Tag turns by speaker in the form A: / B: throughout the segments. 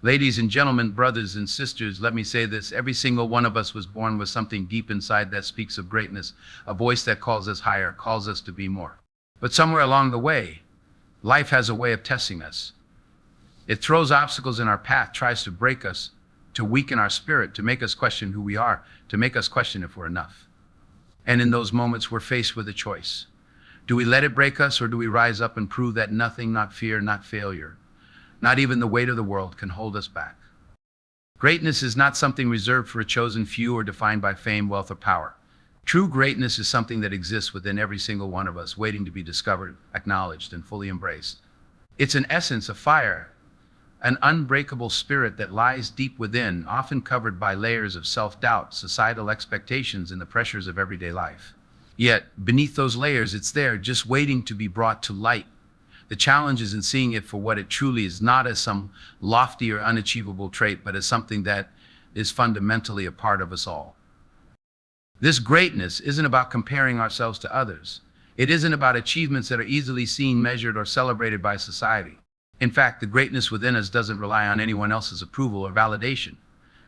A: Ladies and gentlemen, brothers and sisters, let me say this. Every single one of us was born with something deep inside that speaks of greatness, a voice that calls us higher, calls us to be more. But somewhere along the way, life has a way of testing us. It throws obstacles in our path, tries to break us, to weaken our spirit, to make us question who we are, to make us question if we're enough. And in those moments, we're faced with a choice. Do we let it break us, or do we rise up and prove that nothing, not fear, not failure, not even the weight of the world can hold us back? Greatness is not something reserved for a chosen few or defined by fame, wealth, or power. True greatness is something that exists within every single one of us, waiting to be discovered, acknowledged, and fully embraced. It's an essence, a fire, an unbreakable spirit that lies deep within, often covered by layers of self-doubt, societal expectations, and the pressures of everyday life. Yet, beneath those layers, it's there, just waiting to be brought to light. The challenge is in seeing it for what it truly is, not as some lofty or unachievable trait, but as something that is fundamentally a part of us all. This greatness isn't about comparing ourselves to others. It isn't about achievements that are easily seen, measured, or celebrated by society. In fact, the greatness within us doesn't rely on anyone else's approval or validation.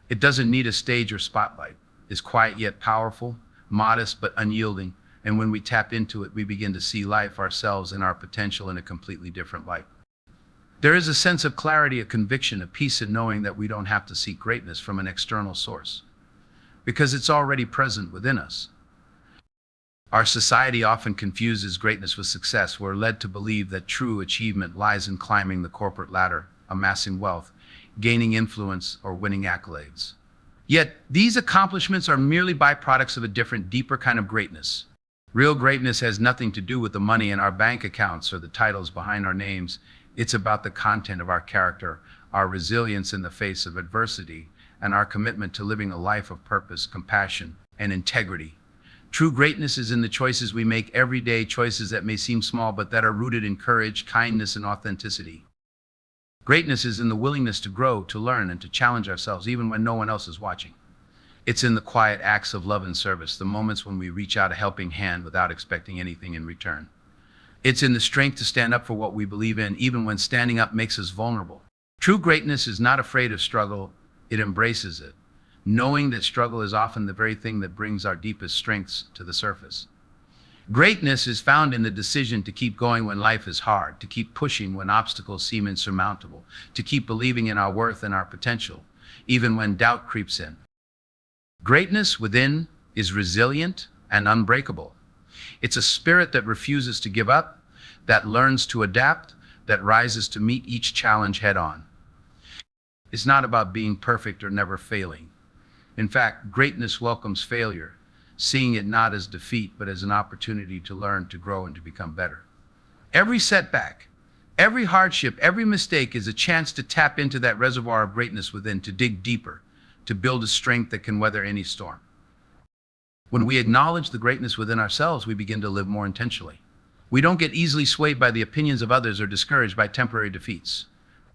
A: It doesn't need a stage or spotlight. It's quiet yet powerful, modest but unyielding. And when we tap into it, we begin to see life, ourselves, and our potential in a completely different light. There is a sense of clarity, a conviction, a peace in knowing that we don't have to seek greatness from an external source, because it's already present within us. Our society often confuses greatness with success. We're led to believe that true achievement lies in climbing the corporate ladder, amassing wealth, gaining influence, or winning accolades. Yet, these accomplishments are merely byproducts of a different, deeper kind of greatness. Real greatness has nothing to do with the money in our bank accounts or the titles behind our names. It's about the content of our character, our resilience in the face of adversity, and our commitment to living a life of purpose, compassion, and integrity. True greatness is in the choices we make every day, choices that may seem small but that are rooted in courage, kindness, and authenticity. Greatness is in the willingness to grow, to learn, and to challenge ourselves even when no one else is watching. It's in the quiet acts of love and service, the moments when we reach out a helping hand without expecting anything in return. It's in the strength to stand up for what we believe in, even when standing up makes us vulnerable. True greatness is not afraid of struggle, it embraces it, knowing that struggle is often the very thing that brings our deepest strengths to the surface. Greatness is found in the decision to keep going when life is hard, to keep pushing when obstacles seem insurmountable, to keep believing in our worth and our potential, even when doubt creeps in. Greatness within is resilient and unbreakable. It's a spirit that refuses to give up, that learns to adapt, that rises to meet each challenge head on. It's not about being perfect or never failing. In fact, greatness welcomes failure, seeing it not as defeat, but as an opportunity to learn, to grow, and to become better. Every setback, every hardship, every mistake is a chance to tap into that reservoir of greatness within, to dig deeper, to build a strength that can weather any storm. When we acknowledge the greatness within ourselves, we begin to live more intentionally. We don't get easily swayed by the opinions of others or discouraged by temporary defeats.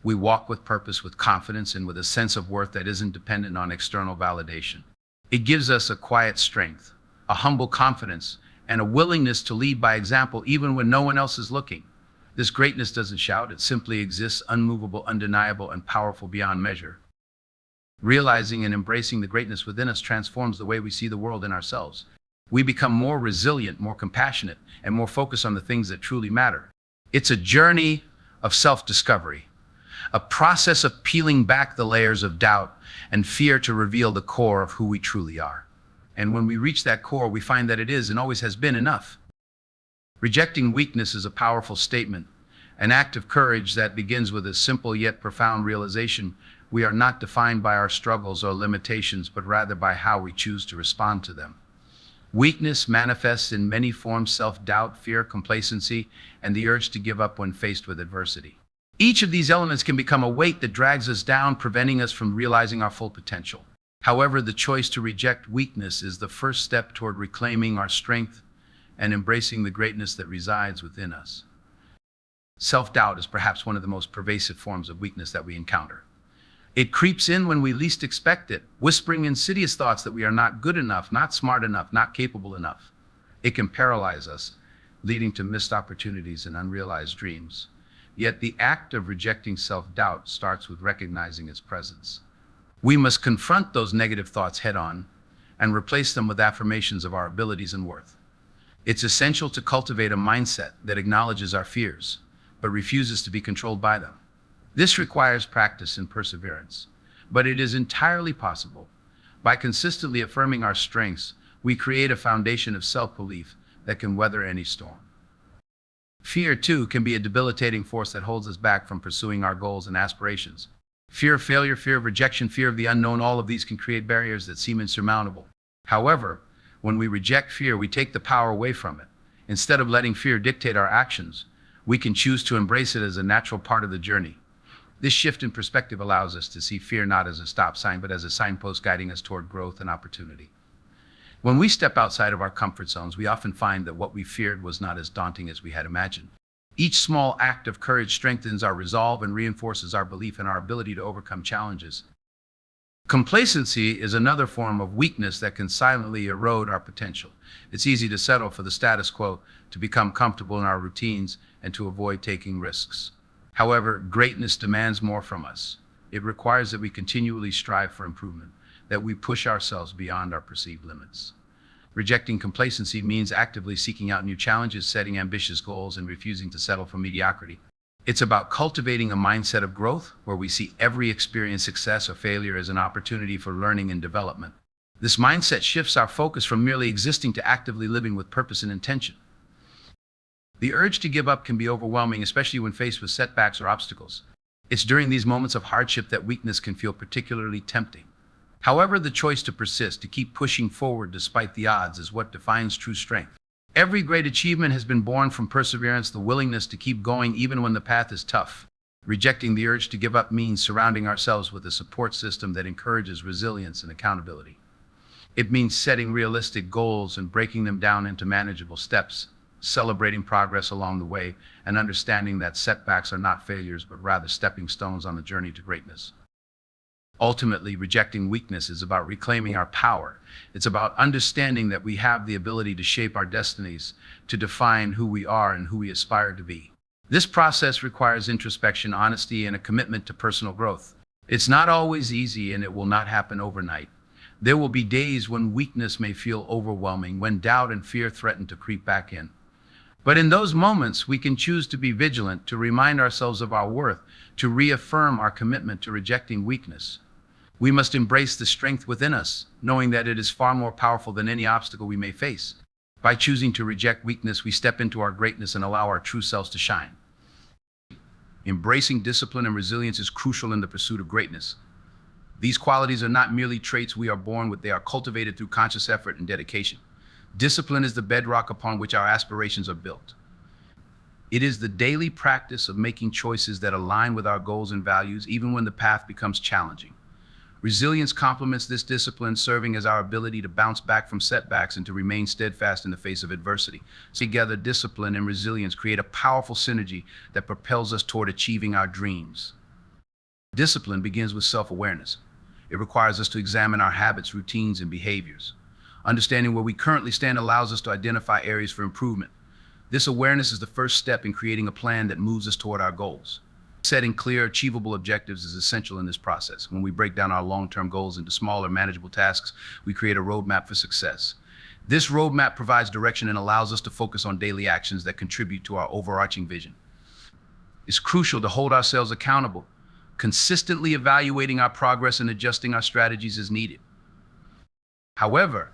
A: We walk with purpose, with confidence, and with a sense of worth that isn't dependent on external validation. It gives us a quiet strength, a humble confidence, and a willingness to lead by example even when no one else is looking. This greatness doesn't shout, it simply exists, unmovable, undeniable, and powerful beyond measure. Realizing and embracing the greatness within us transforms the way we see the world and ourselves. We become more resilient, more compassionate, and more focused on the things that truly matter. It's a journey of self-discovery, a process of peeling back the layers of doubt and fear to reveal the core of who we truly are. And when we reach that core, we find that it is and always has been enough. Rejecting weakness is a powerful statement, an act of courage that begins with a simple yet profound realization. We are not defined by our struggles or limitations, but rather by how we choose to respond to them. Weakness manifests in many forms: self-doubt, fear, complacency, and the urge to give up when faced with adversity. Each of these elements can become a weight that drags us down, preventing us from realizing our full potential. However, the choice to reject weakness is the first step toward reclaiming our strength and embracing the greatness that resides within us. Self-doubt is perhaps one of the most pervasive forms of weakness that we encounter. It creeps in when we least expect it, whispering insidious thoughts that we are not good enough, not smart enough, not capable enough. It can paralyze us, leading to missed opportunities and unrealized dreams. Yet the act of rejecting self-doubt starts with recognizing its presence. We must confront those negative thoughts head-on and replace them with affirmations of our abilities and worth. It's essential to cultivate a mindset that acknowledges our fears, but refuses to be controlled by them. This requires practice and perseverance, but it is entirely possible. By consistently affirming our strengths, we create a foundation of self-belief that can weather any storm. Fear, too, can be a debilitating force that holds us back from pursuing our goals and aspirations. Fear of failure, fear of rejection, fear of the unknown, all of these can create barriers that seem insurmountable. However, when we reject fear, we take the power away from it. Instead of letting fear dictate our actions, we can choose to embrace it as a natural part of the journey. This shift in perspective allows us to see fear not as a stop sign, but as a signpost guiding us toward growth and opportunity. When we step outside of our comfort zones, we often find that what we feared was not as daunting as we had imagined. Each small act of courage strengthens our resolve and reinforces our belief in our ability to overcome challenges. Complacency is another form of weakness that can silently erode our potential. It's easy to settle for the status quo, to become comfortable in our routines, and to avoid taking risks. However, greatness demands more from us. It requires that we continually strive for improvement, that we push ourselves beyond our perceived limits. Rejecting complacency means actively seeking out new challenges, setting ambitious goals, and refusing to settle for mediocrity. It's about cultivating a mindset of growth where we see every experience, success or failure as an opportunity for learning and development. This mindset shifts our focus from merely existing to actively living with purpose and intention. The urge to give up can be overwhelming, especially when faced with setbacks or obstacles. It's during these moments of hardship that weakness can feel particularly tempting. However, the choice to persist, to keep pushing forward despite the odds, is what defines true strength. Every great achievement has been born from perseverance, the willingness to keep going even when the path is tough. Rejecting the urge to give up means surrounding ourselves with a support system that encourages resilience and accountability. It means setting realistic goals and breaking them down into manageable steps, celebrating progress along the way, and understanding that setbacks are not failures, but rather stepping stones on the journey to greatness. Ultimately, rejecting weakness is about reclaiming our power. It's about understanding that we have the ability to shape our destinies, to define who we are and who we aspire to be. This process requires introspection, honesty, and a commitment to personal growth. It's not always easy, and it will not happen overnight. There will be days when weakness may feel overwhelming, when doubt and fear threaten to creep back in. But in those moments, we can choose to be vigilant, to remind ourselves of our worth, to reaffirm our commitment to rejecting weakness. We must embrace the strength within us, knowing that it is far more powerful than any obstacle we may face. By choosing to reject weakness, we step into our greatness and allow our true selves to shine. Embracing discipline and resilience is crucial in the pursuit of greatness. These qualities are not merely traits we are born with, they are cultivated through conscious effort and dedication. Discipline is the bedrock upon which our aspirations are built. It is the daily practice of making choices that align with our goals and values, even when the path becomes challenging. Resilience complements this discipline, serving as our ability to bounce back from setbacks and to remain steadfast in the face of adversity. Together, discipline and resilience create a powerful synergy that propels us toward achieving our dreams. Discipline begins with self-awareness. It requires us to examine our habits, routines, and behaviors. Understanding where we currently stand allows us to identify areas for improvement. This awareness is the first step in creating a plan that moves us toward our goals. Setting clear, achievable objectives is essential in this process. When we break down our long-term goals into smaller, manageable tasks, we create a roadmap for success. This roadmap provides direction and allows us to focus on daily actions that contribute to our overarching vision. It's crucial to hold ourselves accountable, consistently evaluating our progress and adjusting our strategies as needed. However,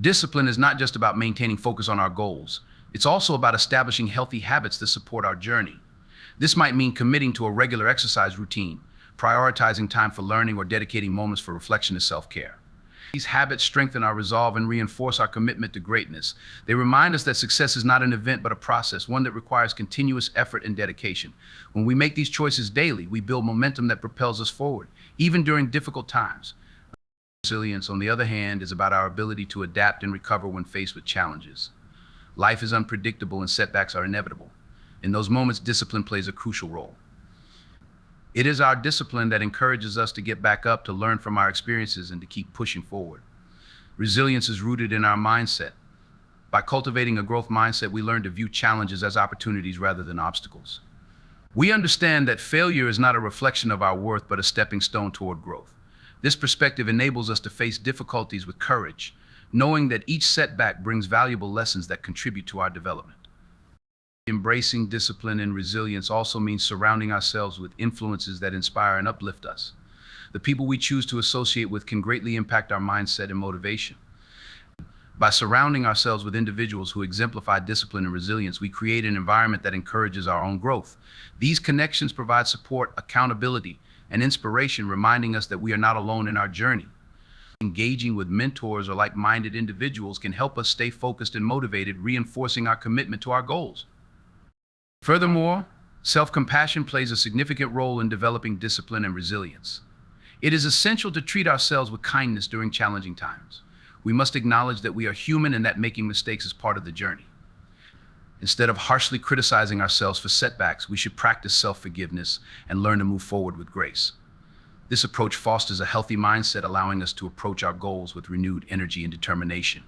A: discipline is not just about maintaining focus on our goals. It's also about establishing healthy habits that support our journey. This might mean committing to a regular exercise routine, prioritizing time for learning, or dedicating moments for reflection and self-care. These habits strengthen our resolve and reinforce our commitment to greatness. They remind us that success is not an event, but a process, one that requires continuous effort and dedication. When we make these choices daily, we build momentum that propels us forward, even during difficult times. Resilience, on the other hand, is about our ability to adapt and recover when faced with challenges. Life is unpredictable and setbacks are inevitable. In those moments, discipline plays a crucial role. It is our discipline that encourages us to get back up, to learn from our experiences, and to keep pushing forward. Resilience is rooted in our mindset. By cultivating a growth mindset, we learn to view challenges as opportunities rather than obstacles. We understand that failure is not a reflection of our worth, but a stepping stone toward growth. This perspective enables us to face difficulties with courage, knowing that each setback brings valuable lessons that contribute to our development. Embracing discipline and resilience also means surrounding ourselves with influences that inspire and uplift us. The people we choose to associate with can greatly impact our mindset and motivation. By surrounding ourselves with individuals who exemplify discipline and resilience, we create an environment that encourages our own growth. These connections provide support, accountability, and inspiration, reminding us that we are not alone in our journey. Engaging with mentors or like-minded individuals can help us stay focused and motivated, reinforcing our commitment to our goals. Furthermore, self-compassion plays a significant role in developing discipline and resilience. It is essential to treat ourselves with kindness during challenging times. We must acknowledge that we are human and that making mistakes is part of the journey. Instead of harshly criticizing ourselves for setbacks, we should practice self-forgiveness and learn to move forward with grace. This approach fosters a healthy mindset, allowing us to approach our goals with renewed energy and determination.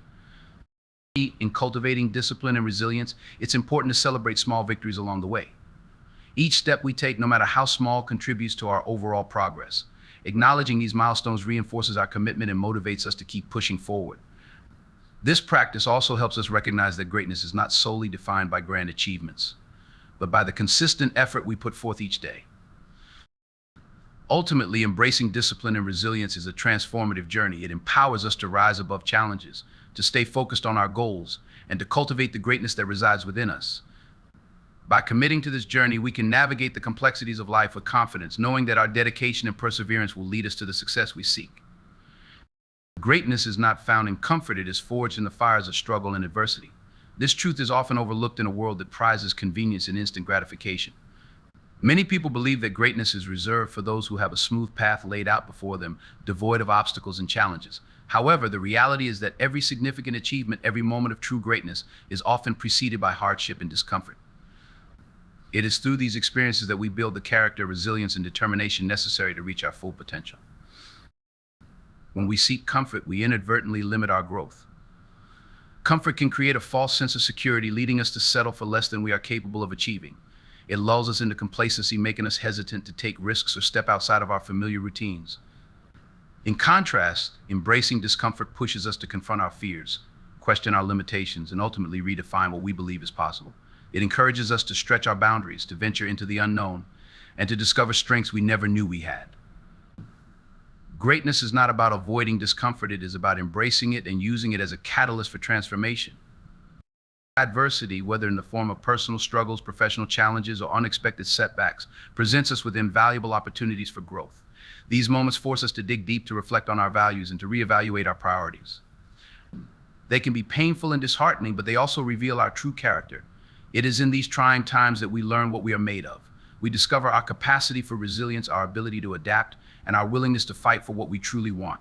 A: In cultivating discipline and resilience, it's important to celebrate small victories along the way. Each step we take, no matter how small, contributes to our overall progress. Acknowledging these milestones reinforces our commitment and motivates us to keep pushing forward. This practice also helps us recognize that greatness is not solely defined by grand achievements, but by the consistent effort we put forth each day. Ultimately, embracing discipline and resilience is a transformative journey. It empowers us to rise above challenges, to stay focused on our goals, and to cultivate the greatness that resides within us. By committing to this journey, we can navigate the complexities of life with confidence, knowing that our dedication and perseverance will lead us to the success we seek. Greatness is not found in comfort, it is forged in the fires of struggle and adversity. This truth is often overlooked in a world that prizes convenience and instant gratification. Many people believe that greatness is reserved for those who have a smooth path laid out before them, devoid of obstacles and challenges. However, the reality is that every significant achievement, every moment of true greatness, is often preceded by hardship and discomfort. It is through these experiences that we build the character, resilience, and determination necessary to reach our full potential. When we seek comfort, we inadvertently limit our growth. Comfort can create a false sense of security, leading us to settle for less than we are capable of achieving. It lulls us into complacency, making us hesitant to take risks or step outside of our familiar routines. In contrast, embracing discomfort pushes us to confront our fears, question our limitations, and ultimately redefine what we believe is possible. It encourages us to stretch our boundaries, to venture into the unknown, and to discover strengths we never knew we had. Greatness is not about avoiding discomfort, it is about embracing it and using it as a catalyst for transformation. Adversity, whether in the form of personal struggles, professional challenges, or unexpected setbacks, presents us with invaluable opportunities for growth. These moments force us to dig deep, to reflect on our values, and to reevaluate our priorities. They can be painful and disheartening, but they also reveal our true character. It is in these trying times that we learn what we are made of. We discover our capacity for resilience, our ability to adapt, and our willingness to fight for what we truly want.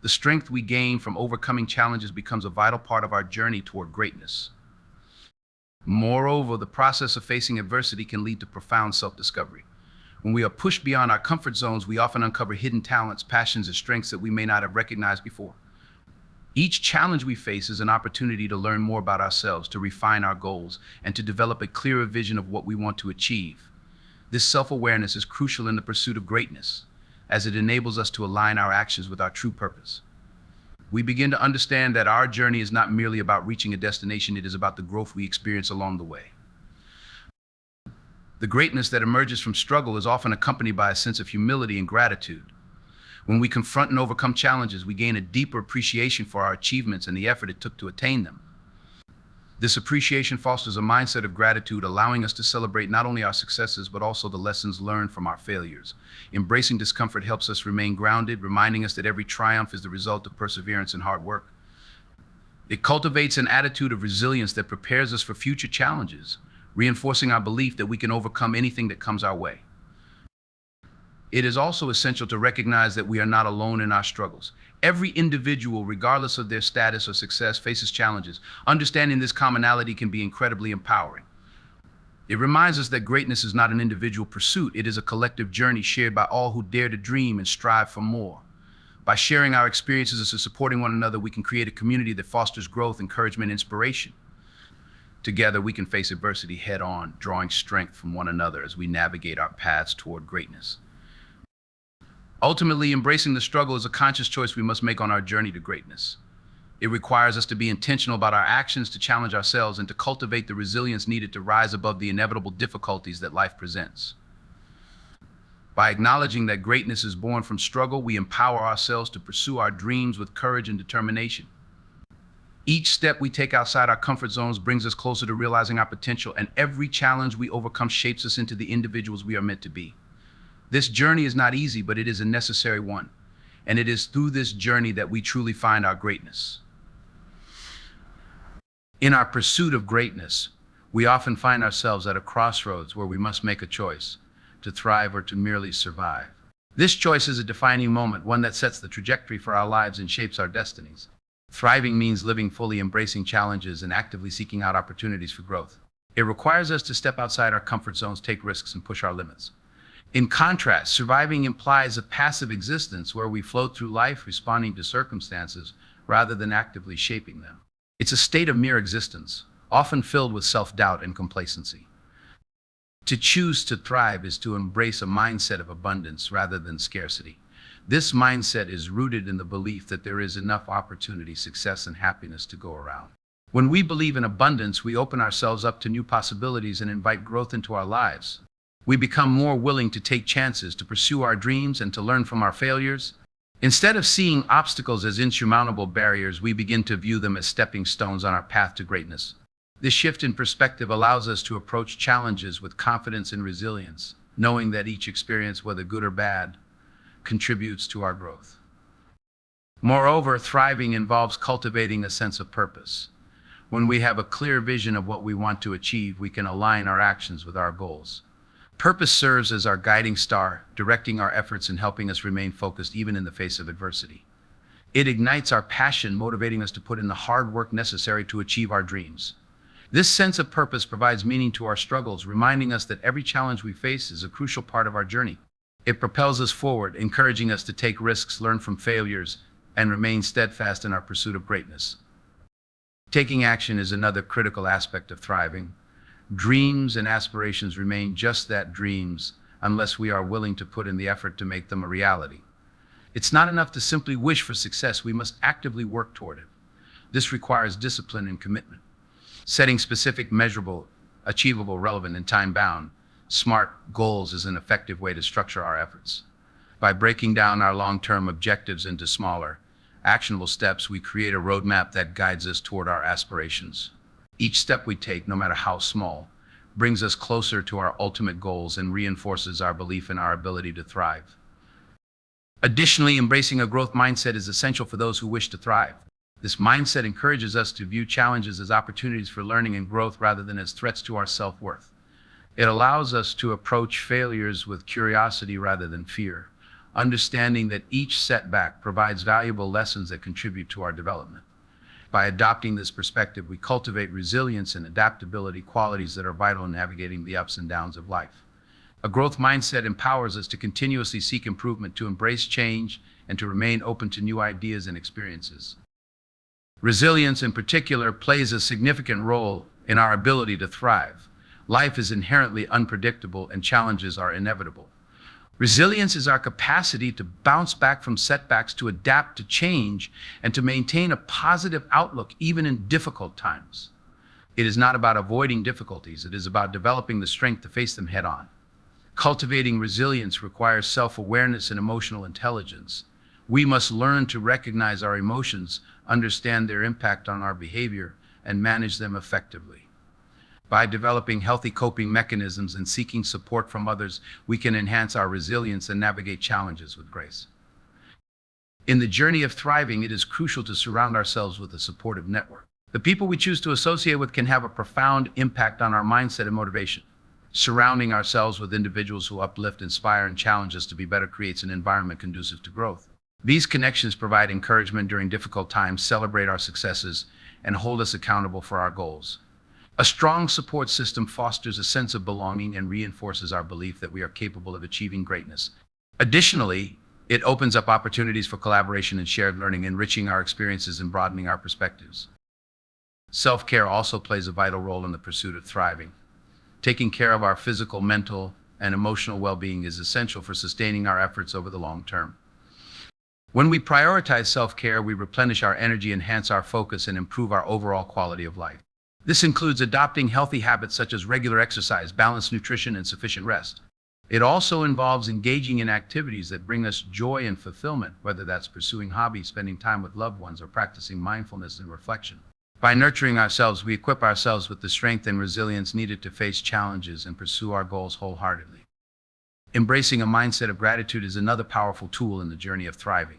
A: The strength we gain from overcoming challenges becomes a vital part of our journey toward greatness. Moreover, the process of facing adversity can lead to profound self-discovery. When we are pushed beyond our comfort zones, we often uncover hidden talents, passions, and strengths that we may not have recognized before. Each challenge we face is an opportunity to learn more about ourselves, to refine our goals, and to develop a clearer vision of what we want to achieve. This self-awareness is crucial in the pursuit of greatness, as it enables us to align our actions with our true purpose. We begin to understand that our journey is not merely about reaching a destination, it is about the growth we experience along the way. The greatness that emerges from struggle is often accompanied by a sense of humility and gratitude. When we confront and overcome challenges, we gain a deeper appreciation for our achievements and the effort it took to attain them. This appreciation fosters a mindset of gratitude, allowing us to celebrate not only our successes, but also the lessons learned from our failures. Embracing discomfort helps us remain grounded, reminding us that every triumph is the result of perseverance and hard work. It cultivates an attitude of resilience that prepares us for future challenges, reinforcing our belief that we can overcome anything that comes our way. It is also essential to recognize that we are not alone in our struggles. Every individual, regardless of their status or success, faces challenges. Understanding this commonality can be incredibly empowering. It reminds us that greatness is not an individual pursuit, it is a collective journey shared by all who dare to dream and strive for more. By sharing our experiences and supporting one another, we can create a community that fosters growth, encouragement, and inspiration. Together, we can face adversity head on, drawing strength from one another as we navigate our paths toward greatness. Ultimately, embracing the struggle is a conscious choice we must make on our journey to greatness. It requires us to be intentional about our actions, to challenge ourselves, and to cultivate the resilience needed to rise above the inevitable difficulties that life presents. By acknowledging that greatness is born from struggle, we empower ourselves to pursue our dreams with courage and determination. Each step we take outside our comfort zones brings us closer to realizing our potential, and every challenge we overcome shapes us into the individuals we are meant to be. This journey is not easy, but it is a necessary one, and it is through this journey that we truly find our greatness. In our pursuit of greatness, we often find ourselves at a crossroads where we must make a choice: to thrive or to merely survive. This choice is a defining moment, one that sets the trajectory for our lives and shapes our destinies. Thriving means living fully, embracing challenges, and actively seeking out opportunities for growth. It requires us to step outside our comfort zones, take risks, and push our limits. In contrast, surviving implies a passive existence where we float through life responding to circumstances rather than actively shaping them. It's a state of mere existence, often filled with self-doubt and complacency. To choose to thrive is to embrace a mindset of abundance rather than scarcity. This mindset is rooted in the belief that there is enough opportunity, success, and happiness to go around. When we believe in abundance, we open ourselves up to new possibilities and invite growth into our lives. We become more willing to take chances, to pursue our dreams, and to learn from our failures. Instead of seeing obstacles as insurmountable barriers, we begin to view them as stepping stones on our path to greatness. This shift in perspective allows us to approach challenges with confidence and resilience, knowing that each experience, whether good or bad, contributes to our growth. Moreover, thriving involves cultivating a sense of purpose. When we have a clear vision of what we want to achieve, we can align our actions with our goals. Purpose serves as our guiding star, directing our efforts and helping us remain focused even in the face of adversity. It ignites our passion, motivating us to put in the hard work necessary to achieve our dreams. This sense of purpose provides meaning to our struggles, reminding us that every challenge we face is a crucial part of our journey. It propels us forward, encouraging us to take risks, learn from failures, and remain steadfast in our pursuit of greatness. Taking action is another critical aspect of thriving. Dreams and aspirations remain just that, dreams, unless we are willing to put in the effort to make them a reality. It's not enough to simply wish for success, we must actively work toward it. This requires discipline and commitment. Setting specific, measurable, achievable, relevant, and time-bound, SMART goals is an effective way to structure our efforts. By breaking down our long-term objectives into smaller, actionable steps, we create a roadmap that guides us toward our aspirations. Each step we take, no matter how small, brings us closer to our ultimate goals and reinforces our belief in our ability to thrive. Additionally, embracing a growth mindset is essential for those who wish to thrive. This mindset encourages us to view challenges as opportunities for learning and growth rather than as threats to our self-worth. It allows us to approach failures with curiosity rather than fear, understanding that each setback provides valuable lessons that contribute to our development. By adopting this perspective, we cultivate resilience and adaptability, qualities that are vital in navigating the ups and downs of life. A growth mindset empowers us to continuously seek improvement, to embrace change, and to remain open to new ideas and experiences. Resilience, in particular, plays a significant role in our ability to thrive. Life is inherently unpredictable and challenges are inevitable. Resilience is our capacity to bounce back from setbacks, to adapt to change, and to maintain a positive outlook even in difficult times. It is not about avoiding difficulties, it is about developing the strength to face them head on. Cultivating resilience requires self-awareness and emotional intelligence. We must learn to recognize our emotions, understand their impact on our behavior, and manage them effectively. By developing healthy coping mechanisms and seeking support from others, we can enhance our resilience and navigate challenges with grace. In the journey of thriving, it is crucial to surround ourselves with a supportive network. The people we choose to associate with can have a profound impact on our mindset and motivation. Surrounding ourselves with individuals who uplift, inspire, and challenge us to be better creates an environment conducive to growth. These connections provide encouragement during difficult times, celebrate our successes, and hold us accountable for our goals. A strong support system fosters a sense of belonging and reinforces our belief that we are capable of achieving greatness. Additionally, it opens up opportunities for collaboration and shared learning, enriching our experiences and broadening our perspectives. Self-care also plays a vital role in the pursuit of thriving. Taking care of our physical, mental, and emotional well-being is essential for sustaining our efforts over the long term. When we prioritize self-care, we replenish our energy, enhance our focus, and improve our overall quality of life. This includes adopting healthy habits such as regular exercise, balanced nutrition, and sufficient rest. It also involves engaging in activities that bring us joy and fulfillment, whether that's pursuing hobbies, spending time with loved ones, or practicing mindfulness and reflection. By nurturing ourselves, we equip ourselves with the strength and resilience needed to face challenges and pursue our goals wholeheartedly. Embracing a mindset of gratitude is another powerful tool in the journey of thriving.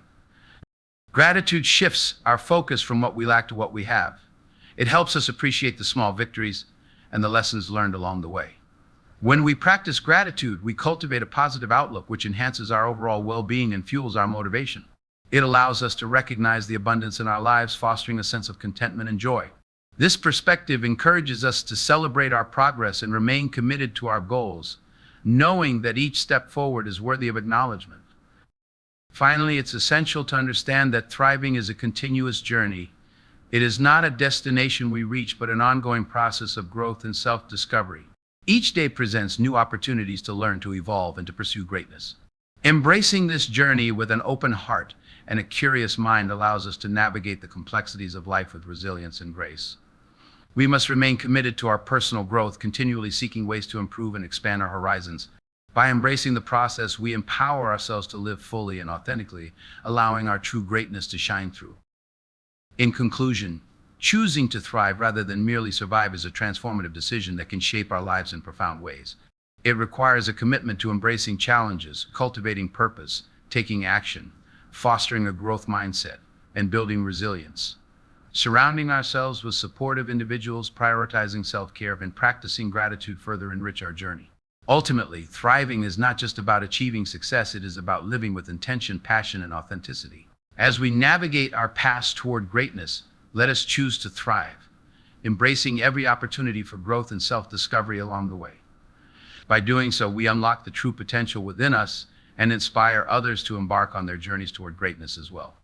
A: Gratitude shifts our focus from what we lack to what we have. It helps us appreciate the small victories and the lessons learned along the way. When we practice gratitude, we cultivate a positive outlook which enhances our overall well-being and fuels our motivation. It allows us to recognize the abundance in our lives, fostering a sense of contentment and joy. This perspective encourages us to celebrate our progress and remain committed to our goals, knowing that each step forward is worthy of acknowledgement. Finally, it's essential to understand that thriving is a continuous journey. It is not a destination we reach, but an ongoing process of growth and self-discovery. Each day presents new opportunities to learn, to evolve, and to pursue greatness. Embracing this journey with an open heart and a curious mind allows us to navigate the complexities of life with resilience and grace. We must remain committed to our personal growth, continually seeking ways to improve and expand our horizons. By embracing the process, we empower ourselves to live fully and authentically, allowing our true greatness to shine through. In conclusion, choosing to thrive rather than merely survive is a transformative decision that can shape our lives in profound ways. It requires a commitment to embracing challenges, cultivating purpose, taking action, fostering a growth mindset, and building resilience. Surrounding ourselves with supportive individuals, prioritizing self-care, and practicing gratitude further enrich our journey. Ultimately, thriving is not just about achieving success, it is about living with intention, passion, and authenticity. As we navigate our path toward greatness, let us choose to thrive, embracing every opportunity for growth and self-discovery along the way. By doing so, we unlock the true potential within us and inspire others to embark on their journeys toward greatness as well.